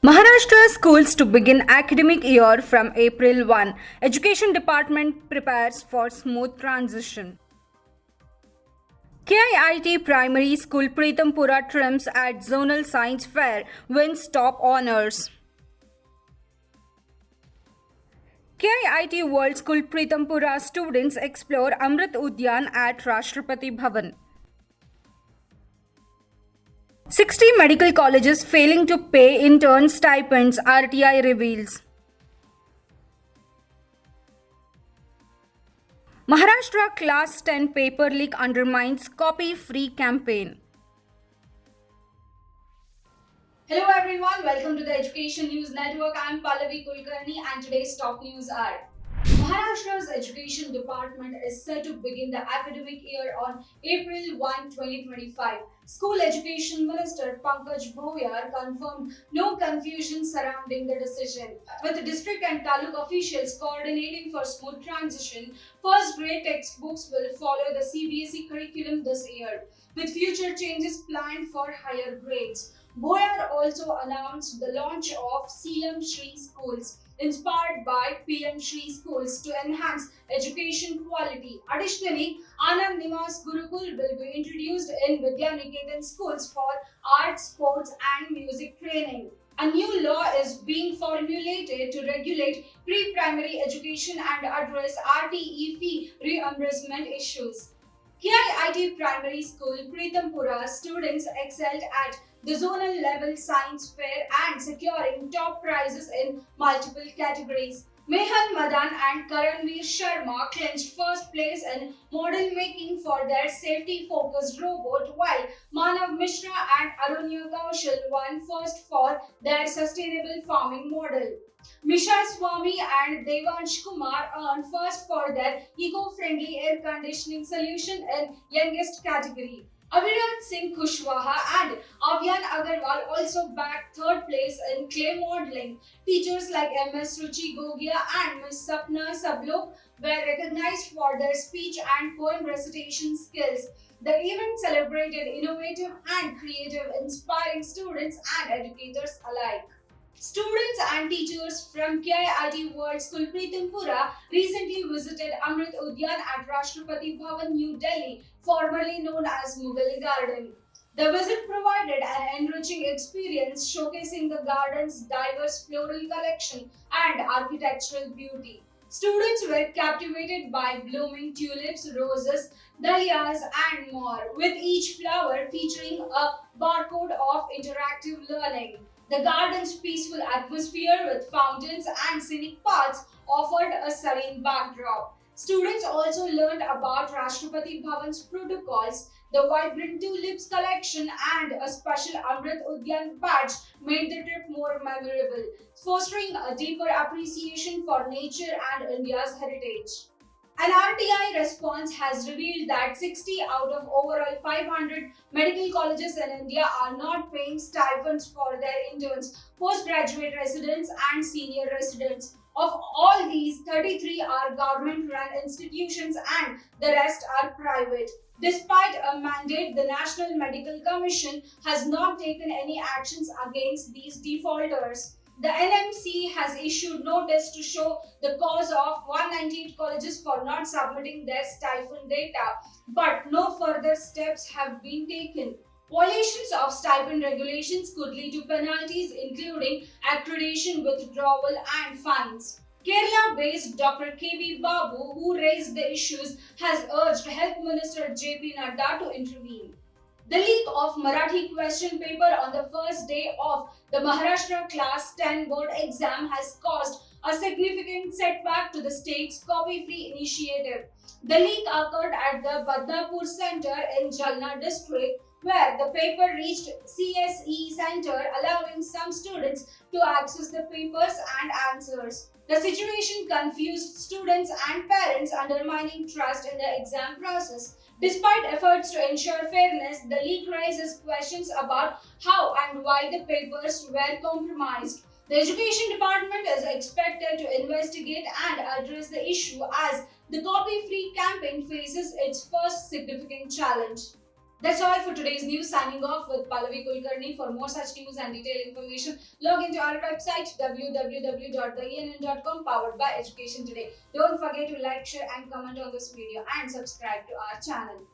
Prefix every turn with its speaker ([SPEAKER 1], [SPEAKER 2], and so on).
[SPEAKER 1] Maharashtra schools to begin academic year from April 1. Education Department prepares for smooth transition. KIIT Primary School Pritampura trims at Zonal Science Fair wins top honors. KIIT World School Pritampura students explore Amrit Udyan at Rashtrapati Bhavan. 60 medical colleges failing to pay intern stipends, RTI reveals. Maharashtra Class 10 paper leak undermines copy-free campaign.
[SPEAKER 2] Hello everyone, welcome to the Education News Network. I am Pallavi Kulkarni and today's top news are Maharashtra's Education Department is set to begin the academic year on April 1, 2025. School Education Minister Pankaj Bhoyar confirmed no confusion surrounding the decision. With district and taluk officials coordinating for smooth transition, first grade textbooks will follow the CBSE curriculum this year, with future changes planned for higher grades. Boyar also announced the launch of CM Shri Schools, inspired by PM Shri Schools, to enhance education quality. Additionally, Anand Niwas Gurukul will be introduced in Vidya Niketan schools for arts, sports, and music training. A new law is being formulated to regulate pre-primary education and address RTE fee reimbursement issues. KIIT Primary School Pritampura students excelled at the zonal level science fair and securing top prizes in multiple categories. Mehan Madan and Karanveer Sharma clinched first place in model making for their safety focused robot, while Manav Mishra and Arunya Kaushal won first for their sustainable farming model. Misha Swami and Devansh Kumar earned first for their eco-friendly air conditioning solution in youngest category. Avirat Singh Kushwaha and Avyan Agarwal also bagged third place in clay modeling. Teachers like MS Ruchi Gogia and Ms. Sapna Sablok were recognized for their speech and poem recitation skills. The event celebrated innovative and creative, inspiring students and educators alike. Students and teachers from KIIT World School Pritampura recently visited Amrit Udyan at Rashtrapati Bhavan, New Delhi, formerly known as Mughal Garden. The visit provided an enriching experience showcasing the garden's diverse floral collection and architectural beauty. Students were captivated by blooming tulips, roses, dahlias, and more, with each flower featuring a barcode of interactive learning. The garden's peaceful atmosphere with fountains and scenic paths offered a serene backdrop. Students also learned about Rashtrapati Bhavan's protocols. The vibrant tulips collection and a special Amrit Udyan badge made the trip more memorable, fostering a deeper appreciation for nature and India's heritage. An RTI response has revealed that 60 out of overall 500 medical colleges in India are not paying stipends for their interns, postgraduate residents, and senior residents. Of all these, 33 are government run institutions and the rest are private. Despite a mandate, the National Medical Commission has not taken any actions against these defaulters. The NMC has issued notice to show the cause of 198 colleges for not submitting their stipend data, but no further steps have been taken. Violations of stipend regulations could lead to penalties, including accreditation withdrawal and fines. Kerala-based Dr. K.V. Babu, who raised the issues, has urged Health Minister J.P. Nadda to intervene. The leak of Marathi question paper on the first day of the Maharashtra Class 10 board exam has caused a significant setback to the state's copy-free initiative. The leak occurred at the Badnapur Center in Jalna district, where the paper reached CSE Center, allowing some students to access the papers and answers. The situation confused students and parents, undermining trust in the exam process. Despite efforts to ensure fairness, the leak raises questions about how and why the papers were compromised. The Education Department is expected to investigate and address the issue as the copy free campaign faces its first significant challenge. That's all for today's news. Signing off with Pallavi Kulkarni. For more such news and detailed information, log into our website www.theENN.com, powered by Education Today. Don't forget to like, share and comment on this video and subscribe to our channel.